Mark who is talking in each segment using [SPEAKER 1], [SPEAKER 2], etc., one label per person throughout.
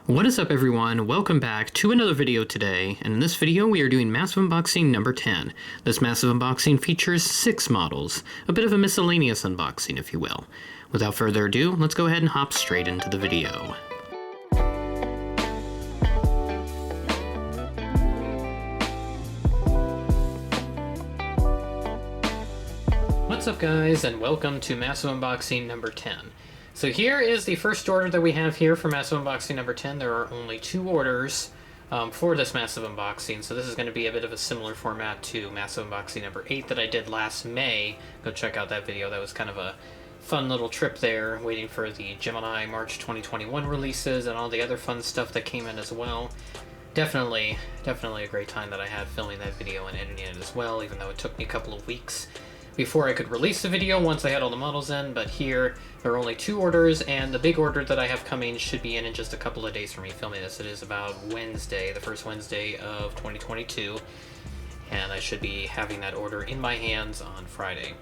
[SPEAKER 1] What is up everyone, welcome back to another video today, and in this video we are doing Massive Unboxing number 10. This Massive Unboxing features 6 models, a bit of a miscellaneous unboxing if you will. Without further ado, let's go ahead and hop straight into the video. What's up guys, and welcome to Massive Unboxing number 10. So here is the first order that we have here for Massive Unboxing number 10. There are only 2 orders for this Massive Unboxing, so this is going to be a bit of a similar format to Massive Unboxing number 8 that I did last May. Go check out that video. That was kind of a fun little trip there, waiting for the Gemini March 2021 releases and all the other fun stuff that came in as well. Definitely a great time that I had filming that video and editing it as well, even though it took me a couple of weeks before I could release the video once I had all the models in. But here there are only 2 orders, and the big order that I have coming should be in just a couple of days for me filming this. It is about Wednesday, the first Wednesday of 2022, and I should be having that order in my hands on Friday.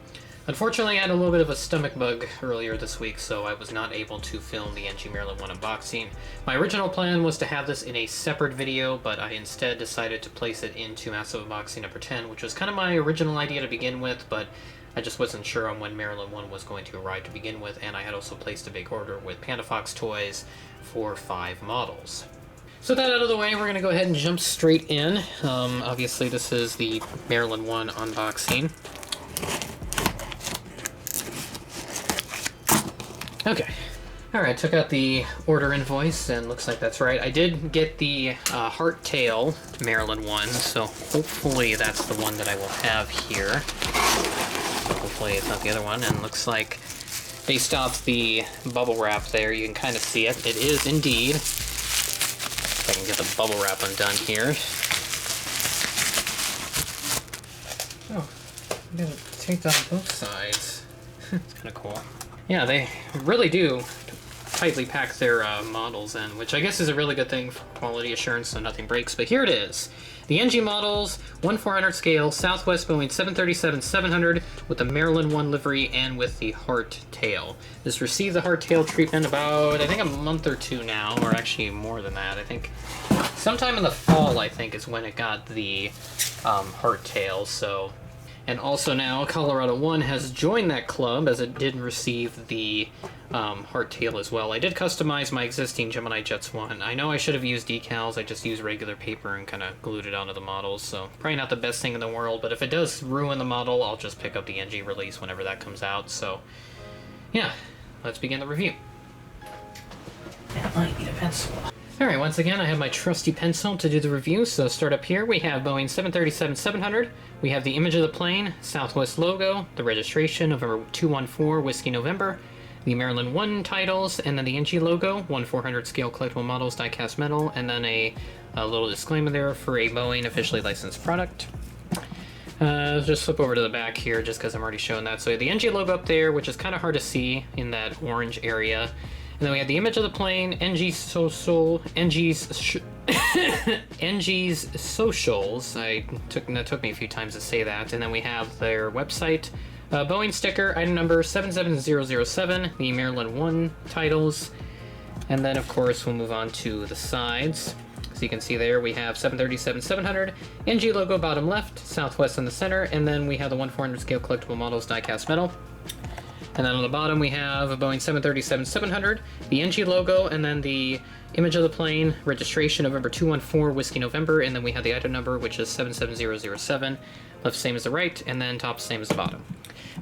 [SPEAKER 1] Unfortunately, I had a little bit of a stomach bug earlier this week, so I was not able to film the NG Maryland 1 unboxing. My original plan was to have this in a separate video, but I instead decided to place it into Massive Unboxing number 10, which was kind of my original idea to begin with, but I just wasn't sure on when Maryland 1 was going to arrive to begin with, and I had also placed a big order with PandaFox Toys for 5 models. So that out of the way, we're going to go ahead and jump straight in. Obviously, this is the Maryland 1 unboxing. Okay. Alright, took out the order invoice, and looks like that's right. I did get the Hardtail Maryland 1, so hopefully that's the one that I will have here. Hopefully it's not the other one, and looks like based off the bubble wrap there, you can kind of see it. It is indeed. If I can get the bubble wrap undone here. Oh, I'm gonna take down both sides. It's kind of cool. Yeah, they really do tightly pack their models in, which I guess is a really good thing for quality assurance so nothing breaks. But here it is. The NG models, 1/400 scale, Southwest Boeing 737-700 with the Maryland 1 livery and with the Hardtail. This received the Hardtail treatment about, I think, a month or 2 now, or actually more than that. I think sometime in the fall, I think, is when it got the Hardtail, so... And also now, Colorado 1 has joined that club, as it did receive the Hardtail as well. I did customize my existing Gemini Jets 1. I know I should have used decals. I just used regular paper and kind of glued it onto the models, so probably not the best thing in the world, but if it does ruin the model, I'll just pick up the NG release whenever that comes out. So, yeah, let's begin the review. And I need a pencil. Alright, once again, I have my trusty pencil to do the review, so start up here. We have Boeing 737-700. We have the image of the plane, Southwest logo, the registration, November 214, Whiskey November, the Maryland 1 titles, and then the NG logo, 1/400 scale collectible models, die-cast metal, and then a little disclaimer there for a Boeing officially licensed product. Just flip over to the back here, just because I'm already showing that. So the NG logo up there, which is kind of hard to see in that orange area. And then we have the image of the plane, NG's socials. That took me a few times to say that. And then we have their website, Boeing sticker, item number 77007, the Maryland 1 titles. And then, of course, we'll move on to the sides. So you can see there we have 737-700, NG logo bottom left, Southwest in the center, and then we have the 1/400 scale collectible models die-cast metal. And then on the bottom we have a Boeing 737-700, the NG logo, and then the image of the plane, registration November 214, Whiskey November, and then we have the item number, which is 77007. Left same as the right, and then top same as the bottom.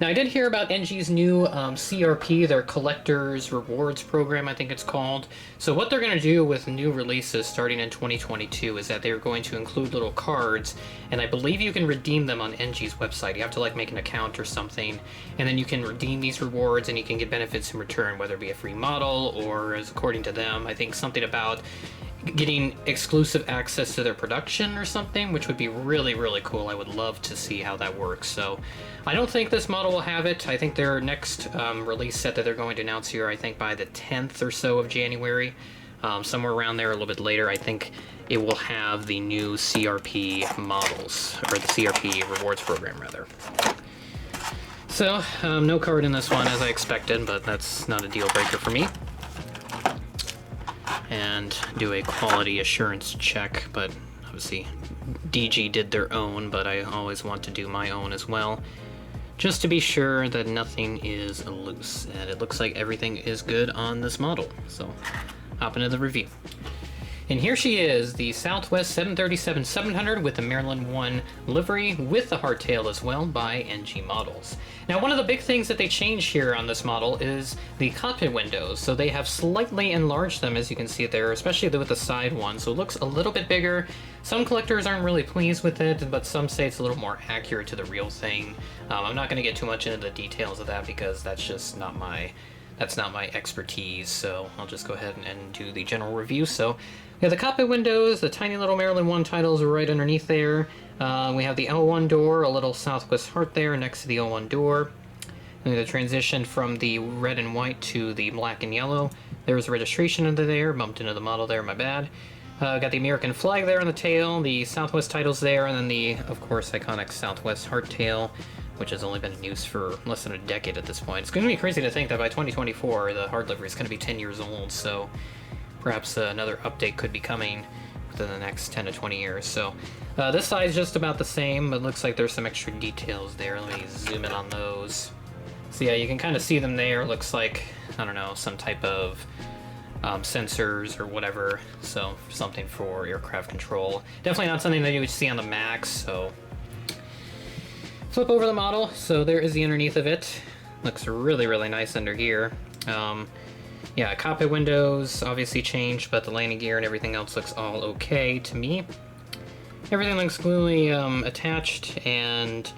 [SPEAKER 1] Now I did hear about NG's new CRP, their Collectors Rewards Program, I think it's called. So what they're going to do with new releases starting in 2022 is that they're going to include little cards, and I believe you can redeem them on NG's website. You have to like make an account or something, and then you can redeem these rewards and you can get benefits in return, whether it be a free model or, as according to them, I think something about getting exclusive access to their production or something, which would be really, really cool. I would love to see how that works. So I don't think this model will have it. I think their next release set that they're going to announce here, I think by the 10th or so of January, somewhere around there, a little bit later, I think it will have the new CRP models, or the CRP rewards program rather. So no card in this one as I expected, but that's not a deal breaker for me. and do a quality assurance check, but obviously DG did their own, but I always want to do my own as well, just to be sure that nothing is loose. And it looks like everything is good on this model, so hop into the review. And here she is, the Southwest 737-700 with the Maryland 1 livery with the hardtail as well by NG Models. Now, one of the big things that they changed here on this model is the cockpit windows. So they have slightly enlarged them, as you can see there, especially with the side one. So it looks a little bit bigger. Some collectors aren't really pleased with it, but some say it's a little more accurate to the real thing. I'm not going to get too much into the details of that because that's just not my expertise, so I'll just go ahead and do the general review. So we have the cockpit windows, the tiny little Maryland 1 titles are right underneath there. We have the L1 door, a little Southwest heart there next to the L1 door. And the transition from the red and white to the black and yellow. There's registration under there, bumped into the model there, my bad. Got the American flag there on the tail, the Southwest titles there, and then the, of course, iconic Southwest hardtail, which has only been in use for less than a decade at this point. It's going to be crazy to think that by 2024, the hard livery is going to be 10 years old, so perhaps another update could be coming within the next 10 to 20 years. So this side is just about the same, but it looks like there's some extra details there. Let me zoom in on those. So yeah, you can kind of see them there. Looks like, I don't know, some type of sensors or whatever, so something for aircraft control. Definitely not something that you would see on the Max, so flip over the model. So there is the underneath of it. Looks really, really nice under here. Yeah, cockpit windows obviously changed, but the landing gear and everything else looks all okay to me. Everything looks clearly attached, and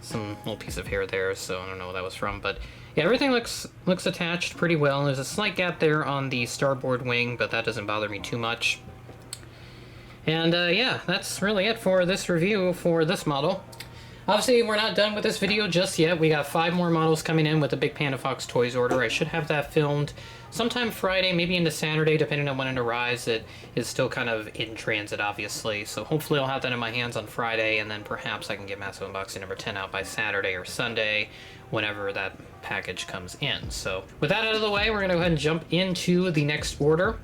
[SPEAKER 1] some little piece of hair there, so I don't know what that was from, but yeah, everything looks attached pretty well. There's a slight gap there on the starboard wing, but that doesn't bother me too much. And yeah, that's really it for this review for this model. Obviously, we're not done with this video just yet. We got 5 more models coming in with the big PandaFox Toys order. I should have that filmed sometime Friday, maybe into Saturday, depending on when it arrives. It is still kind of in transit, obviously, so hopefully I'll have that in my hands on Friday, and then perhaps I can get Massive Unboxing number 10 out by Saturday or Sunday, whenever that package comes in. So with that out of the way, we're going to go ahead and jump into the next order,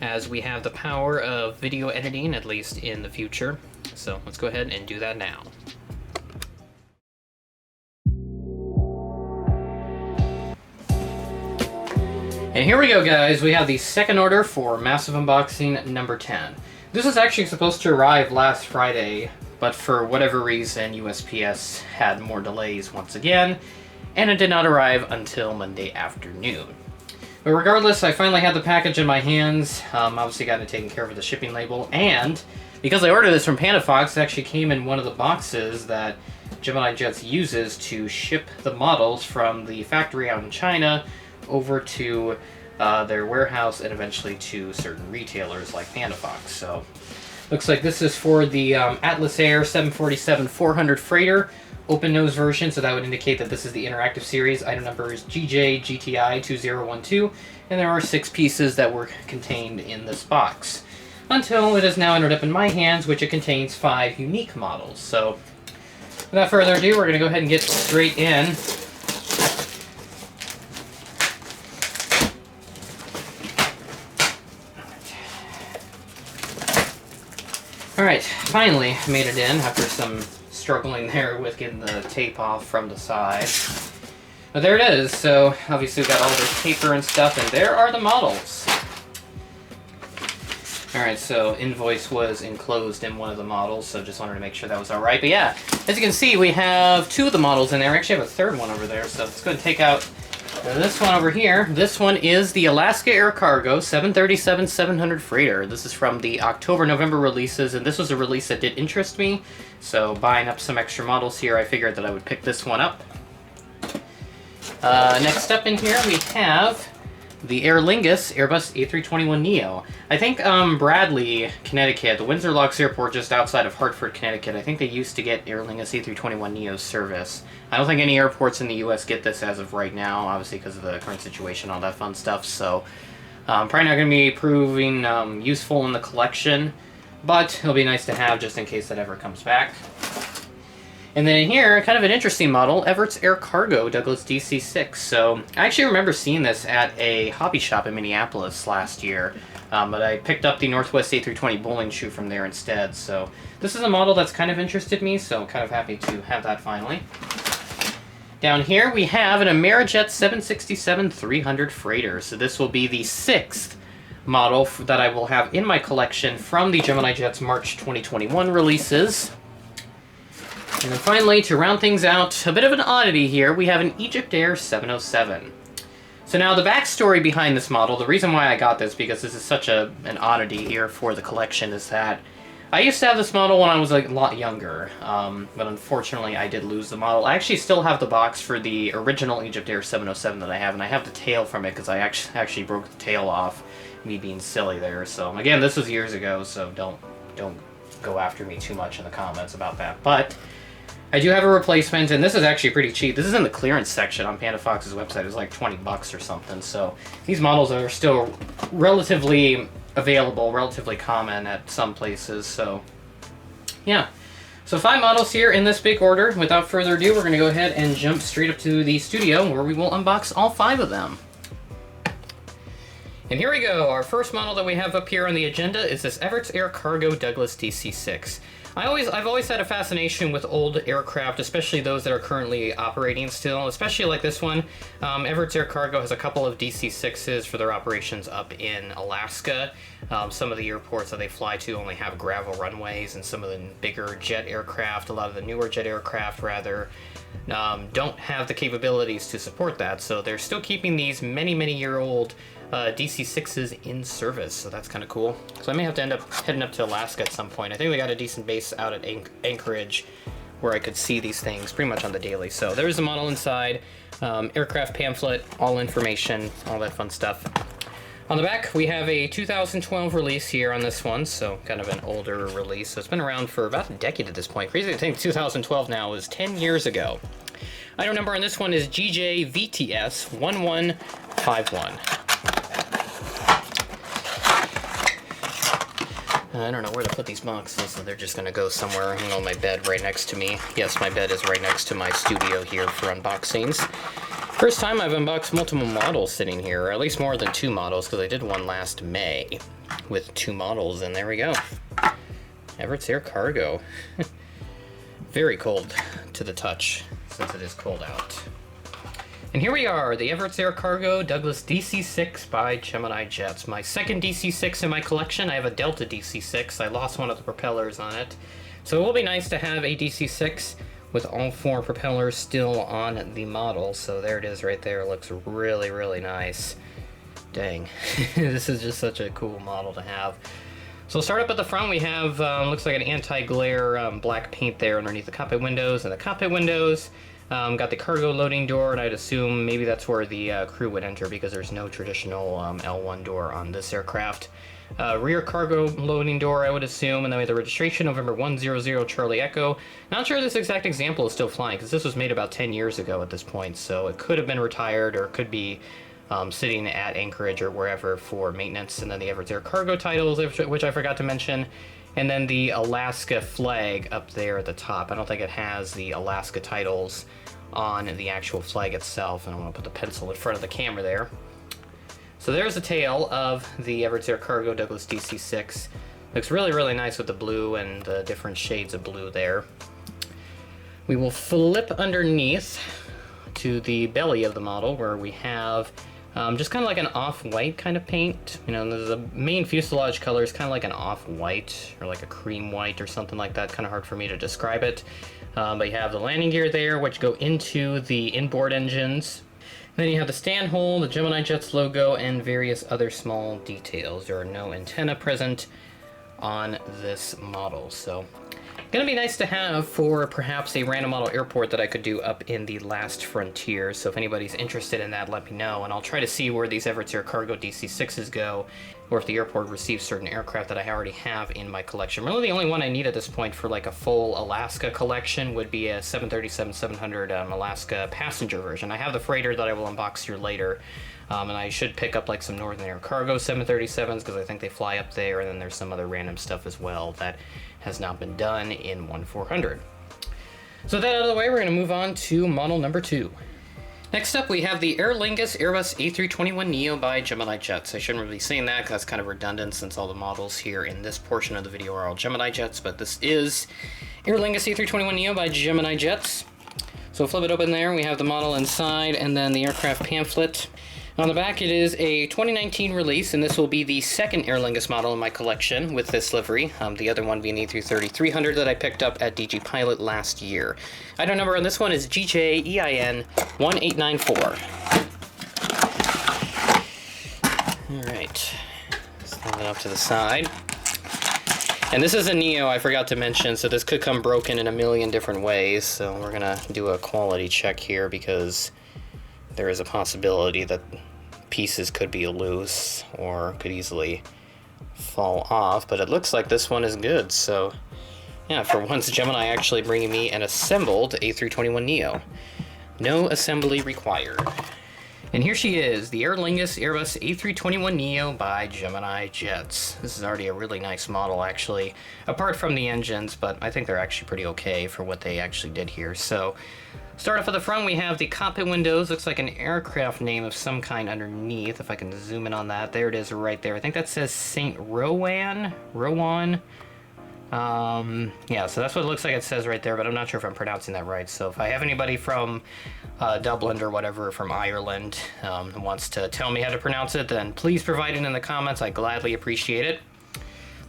[SPEAKER 1] as we have the power of video editing, at least in the future. So let's go ahead and do that now. And here we go, guys. We have the second order for Massive Unboxing number 10. This was actually supposed to arrive last Friday, but for whatever reason, USPS had more delays once again, and it did not arrive until Monday afternoon. But regardless, I finally had the package in my hands. Obviously got it taken care of with the shipping label, and because I ordered this from PandaFox, it actually came in one of the boxes that Gemini Jets uses to ship the models from the factory out in China over to their warehouse and eventually to certain retailers like PandaFox. So looks like this is for the Atlas Air 747-400 freighter open nose version, so that would indicate that this is the interactive series. Item number is GJ-GTI-2012, and there are 6 pieces that were contained in this box, until it is now ended up in my hands, which it contains 5 unique models. So without further ado, we're going to go ahead and get straight in. Alright, finally made it in after some struggling there with getting the tape off from the side. But there it is. So obviously we've got all this paper and stuff, and there are the models. Alright, so invoice was enclosed in one of the models, so just wanted to make sure that was alright. But yeah, as you can see, we have 2 of the models in there. We actually have a 3rd one over there, so let's go ahead and take out this one over here. This one is the Alaska Air Cargo 737-700 freighter. This is from the October-November releases, and this was a release that did interest me. So buying up some extra models here, I figured that I would pick this one up. Next up in here, we have the Aer Lingus Airbus A321neo. I think Bradley, Connecticut, the Windsor Locks Airport just outside of Hartford, Connecticut, I think they used to get Aer Lingus A321neo service. I don't think any airports in the US get this as of right now, obviously because of the current situation, all that fun stuff, so probably not going to be proving useful in the collection, but it'll be nice to have just in case that ever comes back. And then here, kind of an interesting model, Everts Air Cargo Douglas DC-6. So I actually remember seeing this at a hobby shop in Minneapolis last year, but I picked up the Northwest A320 bowling shoe from there instead. So this is a model that's kind of interested me, so I'm kind of happy to have that finally. Down here we have an Amerijet 767-300 freighter. So this will be the 6th model that I will have in my collection from the Gemini Jet's March 2021 releases. And then finally, to round things out, a bit of an oddity here, we have an EgyptAir 707. So now the backstory behind this model, the reason why I got this, because this is such an oddity here for the collection, is that I used to have this model when I was a lot younger, but unfortunately I did lose the model. I actually still have the box for the original EgyptAir 707 that I have, and I have the tail from it because I actually broke the tail off, me being silly there. So again, this was years ago, so don't go after me too much in the comments about that. But I do have a replacement, and this is actually pretty cheap. This is in the clearance section on PandaFox's website. It was like 20 bucks or something. So these models are still relatively available, relatively common at some places. So yeah. So 5 models here in this big order. Without further ado, we're going to go ahead and jump straight up to the studio where we will unbox all 5 of them. And here we go. Our first model that we have up here on the agenda is this Everts Air Cargo Douglas DC-6. I've always had a fascination with old aircraft, especially those that are currently operating still, especially like this one. Everts Air Cargo has a couple of DC-6s for their operations up in Alaska. Some of the airports that they fly to only have gravel runways, and some of the bigger jet aircraft, a lot of the newer jet aircraft rather, don't have the capabilities to support that. So they're still keeping these many-year-old DC-6s in service, so that's kind of cool. So I may have to end up heading up to Alaska at some point. I think they got a decent base out at Anchorage where I could see these things pretty much on the daily. So there's the model inside, aircraft pamphlet, all information, all that fun stuff. On the back, we have a 2012 release here on this one, so kind of an older release. So it's been around for about a decade at this point. Crazy to think 2012 now is 10 years ago. Item number on this one is GJVTS1151. I don't know where to put these boxes, so they're just going to go somewhere on my bed right next to me. Yes, my bed is right next to my studio here for unboxings. First time I've unboxed multiple models sitting here, or at least more than 2 models, because I did one last May with 2 models, and there we go. Everts Air Cargo. Very cold to the touch, since it is cold out. And here we are, the Everts Air Cargo Douglas DC-6 by Gemini Jets. My second DC-6 in my collection. I have a Delta DC-6. I lost one of the propellers on it. So it will be nice to have a DC-6 with all 4 propellers still on the model. So there it is right there. It looks really nice. Dang. This is just such a cool model to have. So we'll start up at the front. We have, looks like an anti-glare black paint there underneath the cockpit windows. And the cockpit windows got the cargo loading door, and I'd assume maybe that's where the crew would enter because there's no traditional L1 door on this aircraft. Rear cargo loading door, I would assume, and then we have the registration, November 100 Charlie Echo. Not sure this exact example is still flying because this was made about 10 years ago at this point, so it could have been retired or it could be sitting at Anchorage or wherever for maintenance. And then the Everts Air Cargo titles, which I forgot to mention. And then the Alaska flag up there at the top. I don't think it has the Alaska titles on the actual flag itself, and I'm going to put the pencil in front of the camera there. So there's the tail of the Everts Air Cargo Douglas DC-6. Looks really nice with the blue and the different shades of blue there. We will flip underneath to the belly of the model where we have just kind of like an off-white kind of paint. You know, the main fuselage color is kind of like an off-white or like a cream white or something like that. Kind of hard for me to describe it. But you have the landing gear there, which go into the inboard engines. And then you have the stand hole, the Gemini Jets logo, and various other small details. There are no antenna present on this model, so gonna be nice to have for perhaps a random model airport that I could do up in the last frontier. So if anybody's interested in that, let me know, and I'll try to see where these Everts Air Cargo DC-6s go, or if the airport receives certain aircraft that I already have in my collection. Really the only one I need at this point for like a full Alaska collection would be a 737-700 Alaska passenger version. I have the freighter that I will unbox here later, and I should pick up like some Northern Air Cargo 737s because I think they fly up there, and then there's some other random stuff as well that has not been done in 1400. So that out of the way, we're going to move on to model number 2. Next up, we have the Lingus Airbus A321neo by Gemini Jets. I shouldn't really be saying that because that's kind of redundant since all the models here in this portion of the video are all Gemini Jets, but this is Lingus A321neo by Gemini Jets. So flip it open there, we have the model inside and then the aircraft pamphlet. On the back, it is a 2019 release, and this will be the second Lingus model in my collection with this livery, the other one being the A330-300 that I picked up at DG Pilot last year. Item number on this one is GJEIN1894. Alright, let's move it up to the side. And this is a Neo, I forgot to mention, so this could come broken in a million different ways, so we're going to do a quality check here because there is a possibility that pieces could be loose or could easily fall off, but it looks like this one is good. So yeah, for once Gemini actually bringing me an assembled A321neo. No assembly required. And here she is, the Lingus Airbus A321neo by Gemini Jets. This is already a really nice model actually, apart from the engines, but I think they're actually pretty okay for what they actually did here. So start off at the front, we have the cockpit windows. Looks like an aircraft name of some kind underneath. If I can zoom in on that, there it is right there. I think that says St. Rowan. Yeah, so that's what it looks like it says right there, but I'm not sure if I'm pronouncing that right. So if I have anybody from Dublin or whatever, from Ireland, wants to tell me how to pronounce it, then please provide it in the comments. I gladly appreciate it.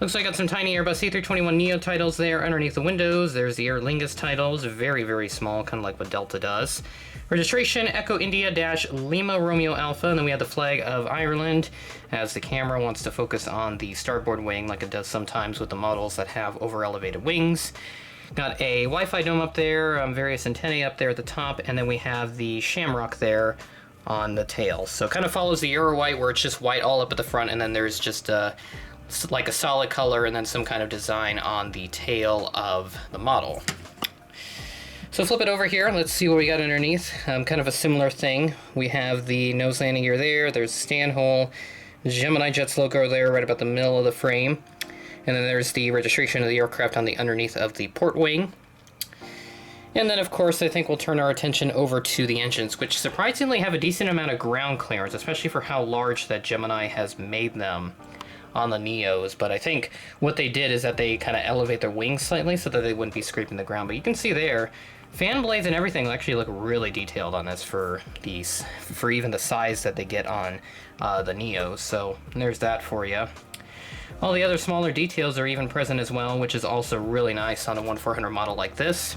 [SPEAKER 1] Looks like I got some tiny Airbus A321neo titles there underneath the windows. There's the Aer Lingus titles, very, very small, kind of like what Delta does. Registration, Echo India Lima Romeo Alpha, and then we have the flag of Ireland as the camera wants to focus on the starboard wing like it does sometimes with the models that have over-elevated wings. Got a Wi-Fi dome up there, various antennae up there at the top, and then we have the shamrock there on the tail. So it kind of follows the Euro white where it's just white all up at the front, and then there's just like a solid color and then some kind of design on the tail of the model. So flip it over here, let's see what we got underneath. Kind of a similar thing. We have the nose landing gear there, there's the stand hole, Gemini Jets logo there right about the middle of the frame. And then there's the registration of the aircraft on the underneath of the port wing. And then of course I think we'll turn our attention over to the engines, which surprisingly have a decent amount of ground clearance, especially for how large that Gemini has made them on the Neos. But I think what they did is that they kind of elevate their wings slightly so that they wouldn't be scraping the ground. But you can see there, fan blades and everything actually look really detailed on this for even the size that they get on the Neos. So there's that for you. All the other smaller details are even present as well, which is also really nice on a 1400 model like this.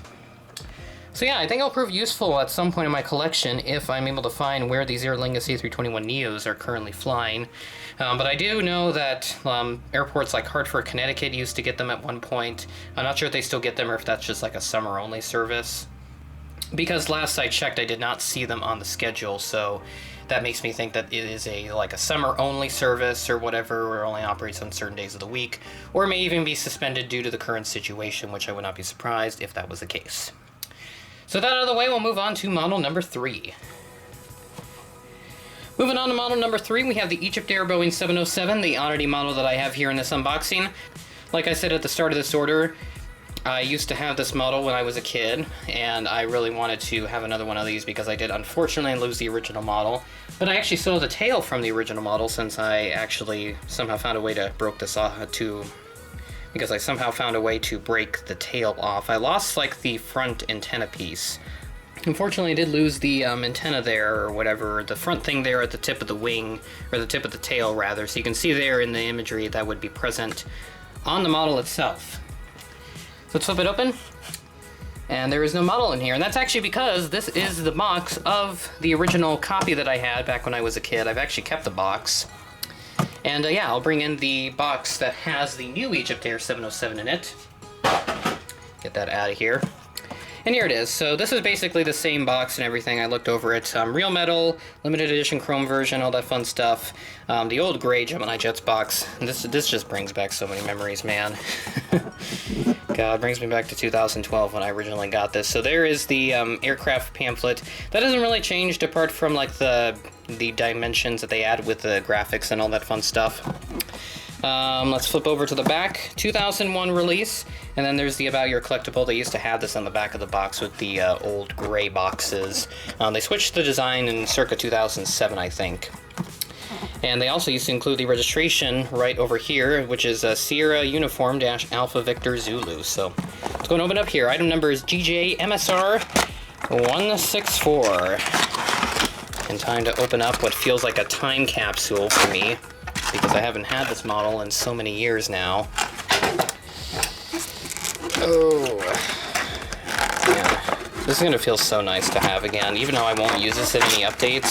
[SPEAKER 1] So yeah, I think it'll prove useful at some point in my collection if I'm able to find where these Aer Lingus A321neos are currently flying. But I do know that airports like Hartford, Connecticut used to get them at one point. I'm not sure if they still get them or if that's just like a summer-only service. Because last I checked, I did not see them on the schedule, so that makes me think that it is like a summer-only service or whatever, or only operates on certain days of the week, or may even be suspended due to the current situation, which I would not be surprised if that was the case. So that out of the way, we'll move on to model number 3. Moving on to model number 3, we have the EgyptAir Boeing 707, the oddity model that I have here in this unboxing. Like I said at the start of this order, I used to have this model when I was a kid, and I really wanted to have another one of these because I did unfortunately lose the original model. But I actually stole the tail from the original model since I actually somehow found a way to break the tail off. I lost like the front antenna piece. Unfortunately, I did lose the antenna there, or whatever, the front thing there at the tip of the wing, or the tip of the tail rather. So you can see there in the imagery that would be present on the model itself. So let's flip it open, and there is no model in here. And that's actually because this is the box of the original copy that I had back when I was a kid. I've actually kept the box. And yeah, I'll bring in the box that has the new EgyptAir 707 in it. Get that out of here. And here it is. So this is basically the same box and everything. I looked over it. Real metal, limited edition chrome version, all that fun stuff. The old gray Gemini Jets box. This just brings back so many memories, man. God, brings me back to 2012 when I originally got this. So there is the aircraft pamphlet. That hasn't really changed apart from like the dimensions that they add with the graphics and all that fun stuff. Let's flip over to the back. 2001 release, and then there's the About Your Collectible. They used to have this on the back of the box with the old gray boxes. They switched the design in circa 2007, I think. And they also used to include the registration right over here, which is Sierra Uniform - Alpha Victor Zulu. So let's go and open up here. Item number is GJ MSR 164. And time to open up what feels like a time capsule for me, because I haven't had this model in so many years now. Oh, man. This is going to feel so nice to have again. Even though I won't use this in any updates,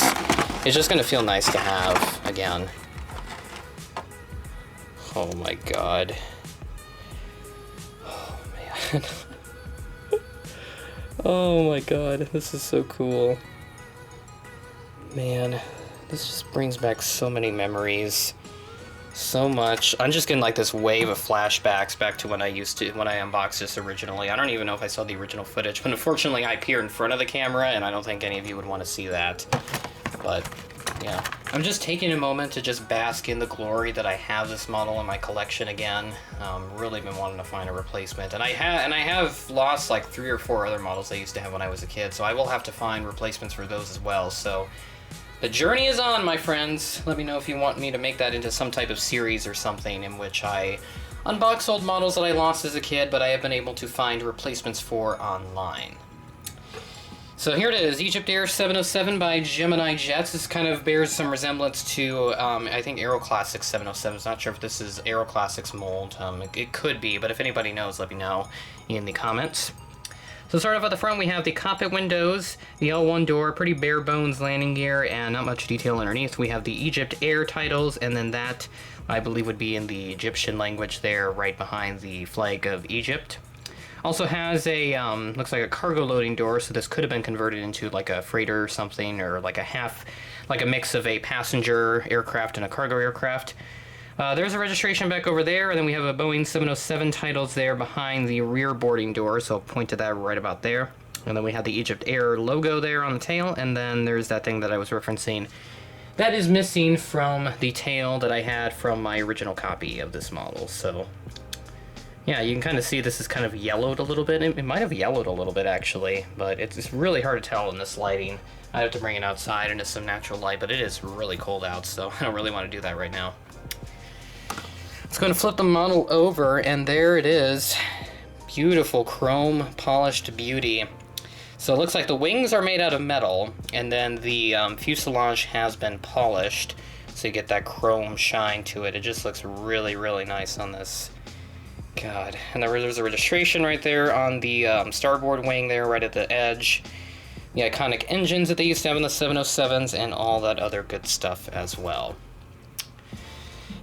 [SPEAKER 1] it's just going to feel nice to have again. Oh my god. Oh man. Oh my god, this is so cool. Man, this just brings back so many memories. So much. I'm just getting like this wave of flashbacks back to when I unboxed this originally. I don't even know if I saw the original footage, but unfortunately I appear in front of the camera and I don't think any of you would want to see that. But yeah, I'm just taking a moment to just bask in the glory that I have this model in my collection again. Really been wanting to find a replacement, and I have lost like 3 or 4 other models I used to have when I was a kid, so I will have to find replacements for those as well. So the journey is on, my friends. Let me know if you want me to make that into some type of series or something in which I unbox old models that I lost as a kid, but I have been able to find replacements for online. So here it is, EgyptAir 707 by Gemini Jets. This kind of bears some resemblance to, I think, Aeroclassics 707s. Not sure if this is Aeroclassics mold. It could be, but if anybody knows, let me know in the comments. So to start off at the front, we have the cockpit windows, the L1 door, pretty bare bones landing gear, and not much detail underneath. We have the EgyptAir titles, and then that, I believe, would be in the Egyptian language there, right behind the flag of Egypt. Also has a, looks like a cargo loading door, so this could have been converted into like a freighter or something, or like a mix of a passenger aircraft and a cargo aircraft. There's a registration back over there, and then we have a Boeing 707 titles there behind the rear boarding door, so I'll point to that right about there. And then we have the EgyptAir logo there on the tail, and then there's that thing that I was referencing that is missing from the tail that I had from my original copy of this model. So yeah, you can kind of see this is kind of yellowed a little bit. It might have yellowed a little bit, actually, but it's really hard to tell in this lighting. I have to bring it outside into some natural light, but it is really cold out, so I don't really want to do that right now. Let's go and flip the model over, and there it is. Beautiful chrome polished beauty. So it looks like the wings are made out of metal, and then the fuselage has been polished, so you get that chrome shine to it. It just looks really, really nice on this. God, and there's a registration right there on the starboard wing there, right at the edge. The iconic engines that they used to have in the 707s, and all that other good stuff as well.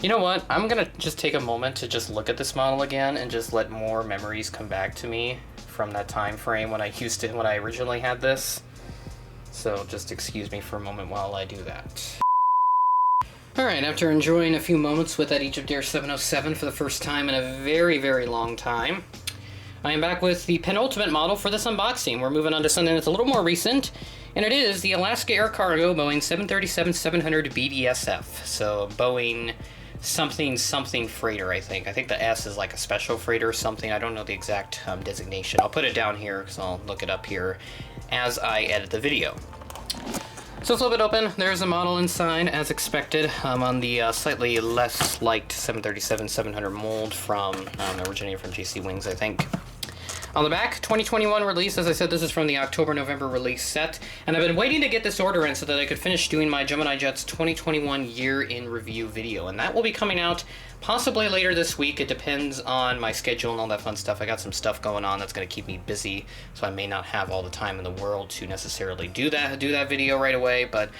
[SPEAKER 1] You know what? I'm gonna just take a moment to just look at this model again and just let more memories come back to me from that time frame when I originally had this. So just excuse me for a moment while I do that. Alright, after enjoying a few moments with that EgyptAir 707 for the first time in a very, very long time, I am back with the penultimate model for this unboxing. We're moving on to something that's a little more recent, and it is the Alaska Air Cargo Boeing 737-700 BDSF. So Boeing something freighter, I think. I think the S is like a special freighter or something. I don't know the exact designation. I'll put it down here because I'll look it up here as I edit the video. So flip it open. There's the model inside, as expected, on the slightly less liked 737-700 mold from, originating from JC Wings, I think. On the back, 2021 release. As I said, this is from the October-November release set, and I've been waiting to get this order in so that I could finish doing my Gemini Jets 2021 year in review video, and that will be coming out possibly later this week. It depends on my schedule and all that fun stuff. I got some stuff going on that's going to keep me busy, so I may not have all the time in the world to necessarily do that video right away, but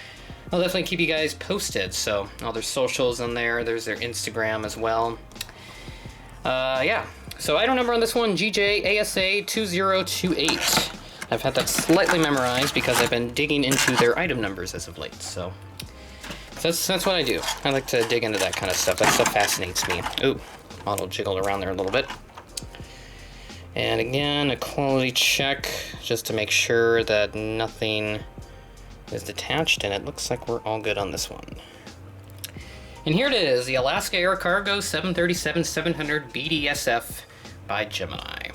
[SPEAKER 1] I'll definitely keep you guys posted. So all their socials in there, there's their Instagram as well. Yeah. So item number on this one, GJASA2028. I've had that slightly memorized because I've been digging into their item numbers as of late, so that's what I do. I like to dig into that kind of stuff. That stuff fascinates me. Ooh, model jiggled around there a little bit. And again, a quality check just to make sure that nothing is detached, and it looks like we're all good on this one. And here it is, the Alaska Air Cargo 737-700 BDSF by Gemini.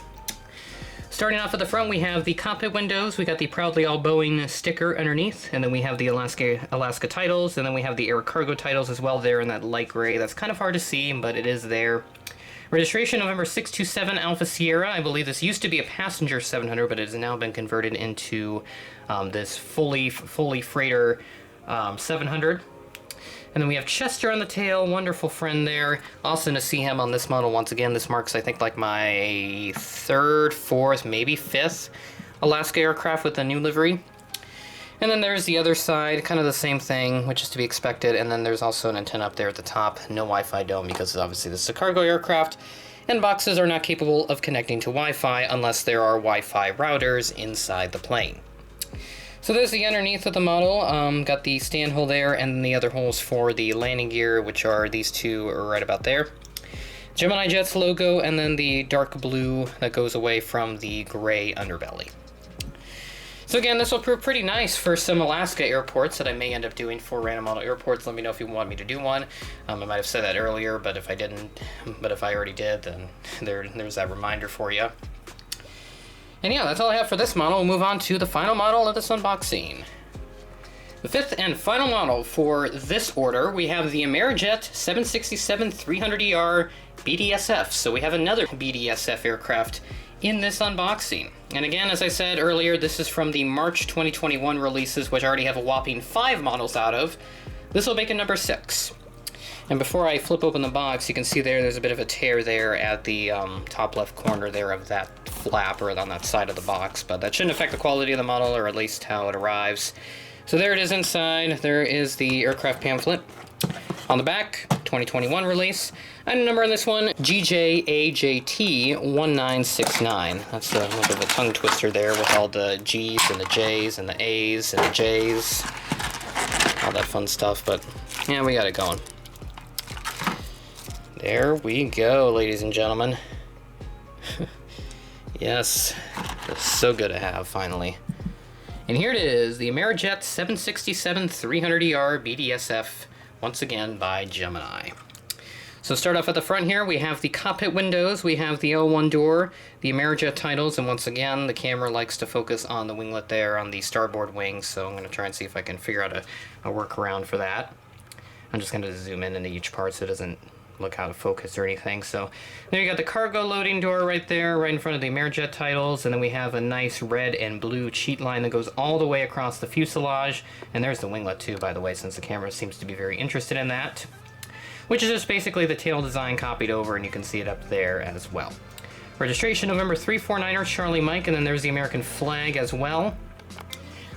[SPEAKER 1] Starting off at the front, we have the cockpit windows. We got the Proudly All Boeing sticker underneath, and then we have the Alaska titles, and then we have the Air Cargo titles as well there in that light gray. That's kind of hard to see, but it is there. Registration November 627 Alpha Sierra. I believe this used to be a passenger 700, but it has now been converted into this fully freighter 700. And then we have Chester on the tail, wonderful friend there. Awesome to see him on this model once again. This marks, I think, like my third, fourth, maybe fifth Alaska aircraft with a new livery. And then there's the other side, kind of the same thing, which is to be expected. And then there's also an antenna up there at the top. No Wi-Fi dome because obviously this is a cargo aircraft. And boxes are not capable of connecting to Wi-Fi unless there are Wi-Fi routers inside the plane. So there's the underneath of the model, got the stand hole there, and the other holes for the landing gear, which are these two right about there. Gemini Jet's logo, and then the dark blue that goes away from the gray underbelly. So again, this will prove pretty nice for some Alaska airports that I may end up doing for random model airports. Let me know if you want me to do one. I might have said that earlier, but if I didn't, but if I already did, then there's that reminder for you. And yeah, that's all I have for this model. We'll move on to the final model of this unboxing. The fifth and final model for this order, we have the Amerijet 767-300ER BDSF. So we have another BDSF aircraft in this unboxing. And again, as I said earlier, this is from the March 2021 releases, which I already have a whopping 5 models out of. This will make it number 6. And before I flip open the box, you can see there's a bit of a tear there at the top left corner there of that flap, or on that side of the box, but that shouldn't affect the quality of the model, or at least how it arrives. So there it is inside. There is the aircraft pamphlet. On the back, 2021 release. Item number on this one, GJAJT1969. That's a little bit of a tongue twister there with all the G's and the J's and the A's and the J's. All that fun stuff, but yeah, we got it going. There we go, ladies and gentlemen. Yes, it's so good to have, finally. And here it is, the Amerijet 767-300ER BDSF, once again by Gemini. So start off at the front here, we have the cockpit windows, we have the L1 door, the Amerijet titles, and once again, the camera likes to focus on the winglet there on the starboard wing, so I'm going to try and see if I can figure out a workaround for that. I'm just going to zoom in into each part so it doesn't look out of focus or anything. So there you got the cargo loading door right there, right in front of the Amerijet titles, and then we have a nice red and blue cheat line that goes all the way across the fuselage, and there's the winglet too, by the way, since the camera seems to be very interested in that, which is just basically the tail design copied over, and you can see it up there as well. Registration November 349er Charlie Mike, and then there's the American flag as well.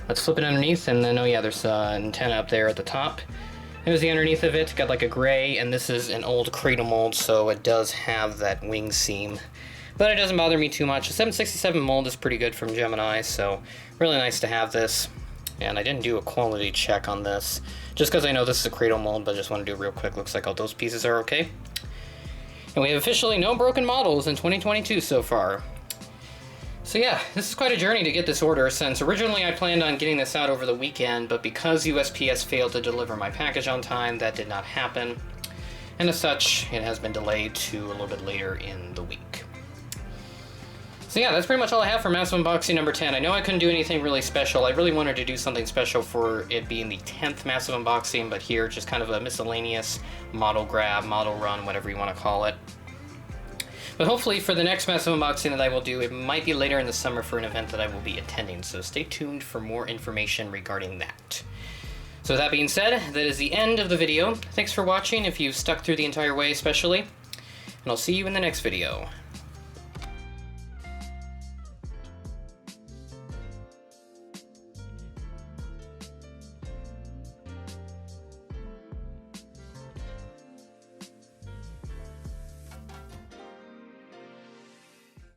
[SPEAKER 1] Let's flip it underneath, and then oh yeah, there's an antenna up there at the top. There's the underneath of it, got like a gray, and this is an old cradle mold, so it does have that wing seam. But it doesn't bother me too much. The 767 mold is pretty good from Gemini, so really nice to have this. And I didn't do a quality check on this, just because I know this is a cradle mold, but I just want to do it real quick. Looks like all those pieces are okay. And we have officially no broken models in 2022 so far. So yeah, this is quite a journey to get this order, since originally I planned on getting this out over the weekend, but because USPS failed to deliver my package on time, that did not happen. And as such, it has been delayed to a little bit later in the week. So yeah, that's pretty much all I have for Massive Unboxing number 10. I know I couldn't do anything really special. I really wanted to do something special for it being the 10th Massive Unboxing, but here, just kind of a miscellaneous model grab, model run, whatever you want to call it. But hopefully for the next Massive Unboxing that I will do, it might be later in the summer for an event that I will be attending, so stay tuned for more information regarding that. So with that being said, that is the end of the video. Thanks for watching, if you've stuck through the entire way especially, and I'll see you in the next video.